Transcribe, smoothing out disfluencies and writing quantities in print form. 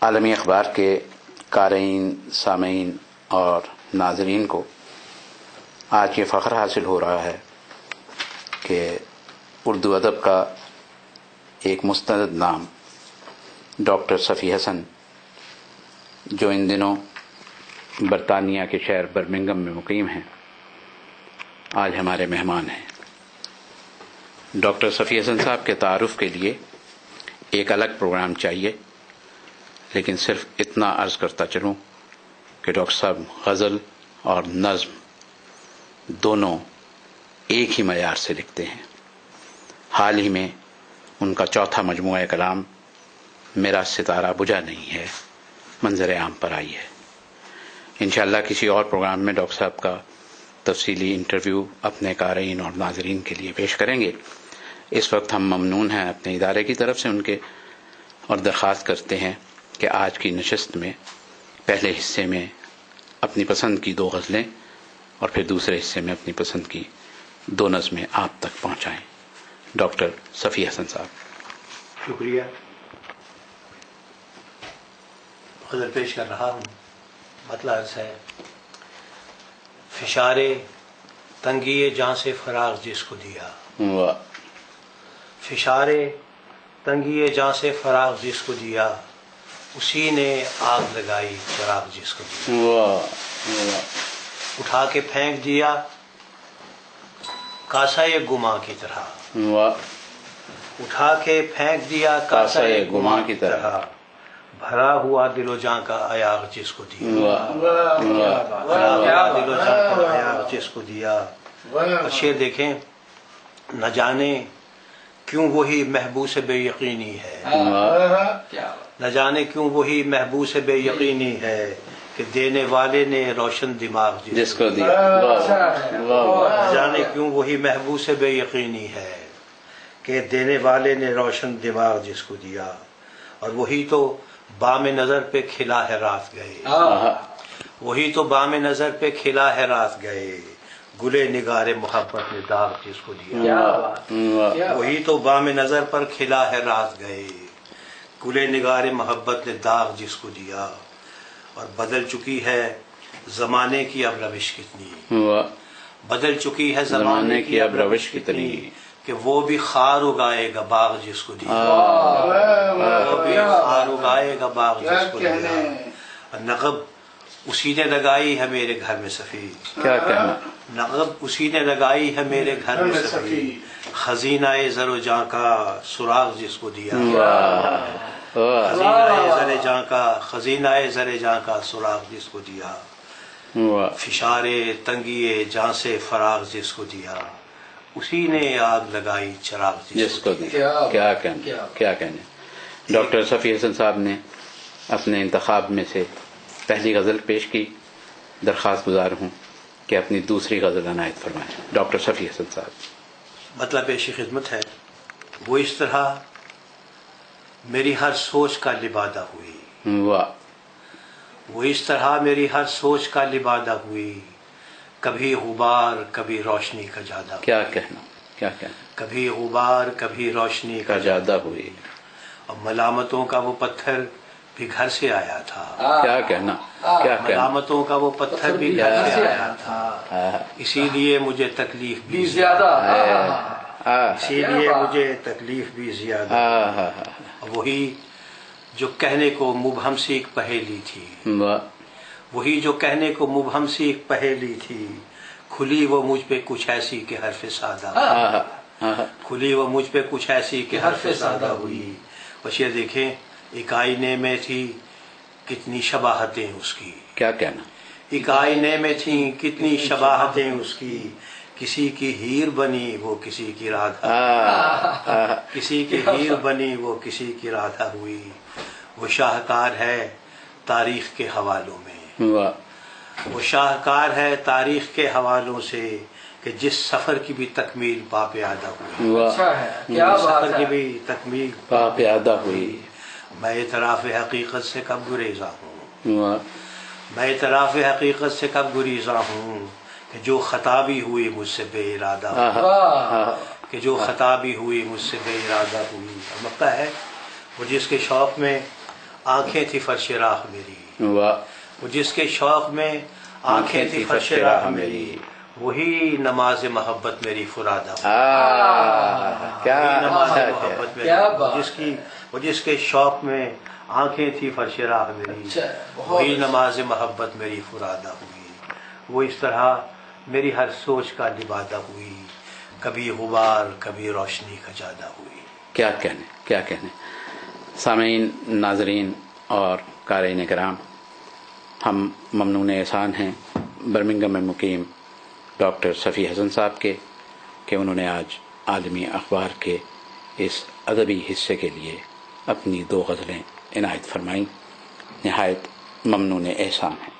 عالمی اخبار کے قارئین، سامعین اور ناظرین کو آج یہ فخر حاصل ہو رہا ہے کہ اردو ادب کا ایک مستند نام ڈاکٹر صفی حسن، جو ان دنوں برطانیہ کے شہر برمنگھم میں مقیم ہیں، آج ہمارے مہمان ہیں۔ ڈاکٹر صفی حسن صاحب کے تعارف کے لیے ایک الگ پروگرام چاہیے، لیکن صرف اتنا عرض کرتا چلوں کہ ڈاکٹر صاحب غزل اور نظم دونوں ایک ہی معیار سے لکھتے ہیں۔ حال ہی میں ان کا چوتھا مجموعہ کلام میرا ستارہ بجھا نہیں ہے منظر عام پر آئی ہے۔ انشاءاللہ کسی اور پروگرام میں ڈاکٹر صاحب کا تفصیلی انٹرویو اپنے قارئین اور ناظرین کے لیے پیش کریں گے۔ اس وقت ہم ممنون ہیں اپنے ادارے کی طرف سے ان کے، اور درخواست کرتے ہیں کہ آج کی نشست میں پہلے حصے میں اپنی پسند کی 2 غزلیں اور پھر دوسرے حصے میں اپنی پسند کی 2 نظمیں آپ تک پہنچائیں۔ ڈاکٹر صفی حسن صاحب۔ شکریہ۔ غزل پیش کر رہا ہوں، مطلب ہے فشار تنگی جہاں سے فراغ جس کو دیا، فشار تنگی جہاں سے فراغ جس کو دیا، اسی نے آگ لگائی چراغ جس کو دیا، اٹھا کے پھینک دیا کاسہ گماں کی طرح، اٹھا کے پھینک دیا کاسہ گماں کی طرح، بھرا ہوا دل و جاں کا عیاغ جس کو دیا، بھرا ہوا دل و جاں کا عیاغ جس کو دیا۔ اور شعر دیکھیں، نہ جانے کیوں وہی محبوس بے یقینی ہے، نہ جانے کیوں وہی محبوس بے یقینی ہے کہ دینے والے نے روشن دماغ جس کو دیا، نہ جانے کیوں وہی محبوس بے یقینی ہے کہ دینے والے نے روشن دماغ جس کو دیا۔ اور وہی تو بام نظر پہ کھلا ہے رات گئے، وہی تو بام نظر پہ کھلا ہے رات گئے، گلے نگار محبت نے داغ جس کو دیا، وہی تو بام نظر پر کھلا ہے رات گئے، گلے نگار محبت نے داغ جس کو دیا۔ اور بدل چکی ہے زمانے کی اب روش کتنی، بدل چکی ہے زمانے کی اب روش کتنی کہ وہ بھی خار اگائے گا باغ جس کو دیا، وہ بھی خار اگائے گا باغ جس کو دیا۔ نقب اسی نے لگائی ہے میرے گھر میں صفی، کیا کہنا، نقب اسی نے لگائی ہے میرے گھر میں صفی، خزینہ زر و جاں کا سراغ جس کو دیا، خزینہ زر جاں کا، خزینہ زر جاں کا سراغ جس کو دیا، فشار تنگی جاں سے فراغ جس کو دیا، اسی نے آگ لگائی چراغ جس کو دیا۔ کیا کہنا، کیا کہنے۔ ڈاکٹر صفی حسن صاحب نے اپنے انتخاب میں سے پہلی غزل پیش کی، درخواست گزار ہوں کہ اپنی دوسری غزل عنایت فرمائیں۔ ڈاکٹر صفی حسن صاحب۔ مطلب پیشی خدمت ہے، وہ اس طرح میری ہر سوچ کا لبادہ ہوئی، وہ اس طرح میری ہر سوچ کا لبادہ ہوئی، کبھی غبار کبھی روشنی کا جادہ، کیا کہنا، کیا کہنا، کبھی غبار کبھی روشنی کا جادہ ہوئی، اور ملامتوں کا وہ پتھر بھی گھر سے آیا تھا، کیا کہنا، کیا کہنا، ملامتوں کا وہ پتھر بھی گھر سے آیا تھا، اسی لیے مجھے تکلیف بھی زیادہ، اسی لیے مجھے تکلیف بھی زیادہ۔ وہی جو کہنے کو مبہم سی ایک پہیلی تھی، وہی جو کہنے کو مبہم سی ایک پہیلی تھی، کھلی وہ مجھ پہ کچھ ایسی کہ حرف سادہ، کھلی وہ مجھ پہ کچھ ایسی کہ حرف سادہ ہوئی۔ بس یہ دیکھیں، ایک آئینے میں تھی کتنی شباہتیں اس کی، کیا کہنا، ایک آئینے میں تھیں کتنی شباہتیں اس کی، کسی کی ہیر بنی وہ کسی کی رادھا، کسی کی ہیر بنی وہ کسی کی رادھا ہوئی۔ وہ شاہکار ہے تاریخ کے حوالوں میں، وہ شاہکار ہے تاریخ کے حوالوں سے کہ جس سفر کی بھی تکمیل باپیادہ ہوئی، جس سفر کی بھی تکمیل باپیادہ ہوئی۔ میں اعتراف حقیقت سے کب گریزاں ہوں، میں اعتراف حقیقت سے کب گریزاں ہوں کہ جو خطا بھی ہوئی مجھ سے بے ارادہ ہوئی، کہ جو خطا بھی ہوئی مجھ سے بے ارادہ ہوئی۔ لگتا ہے وہ جس کے شوق میں آنکھیں تھی فرش راہ میری، واہ وہ جس کے شوق میں آنکھیں تھی فرش راہ میری، وہی نماز محبت میری فرادہ ہوئی، کیا نماز محبت میری، وہ جس کے شوق میں آنکھیں تھی فرش راہ میری، وہی نماز محبت میری فرادہ ہوئی، وہ اس طرح میری ہر سوچ کا لبادہ ہوئی، کبھی غبار کبھی روشنی کا جادہ ہوئی۔ کیا کہنے سامعین، ناظرین اور قارئین کرام، ہم ممنون احسان ہیں برمنگھم میں مقیم ڈاکٹر صفی حسن صاحب کے کہ انہوں نے آج عالمی اخبار کے اس ادبی حصے کے لیے اپنی 2 غزلیں عنایت فرمائیں۔ نہایت ممنون احسان ہیں۔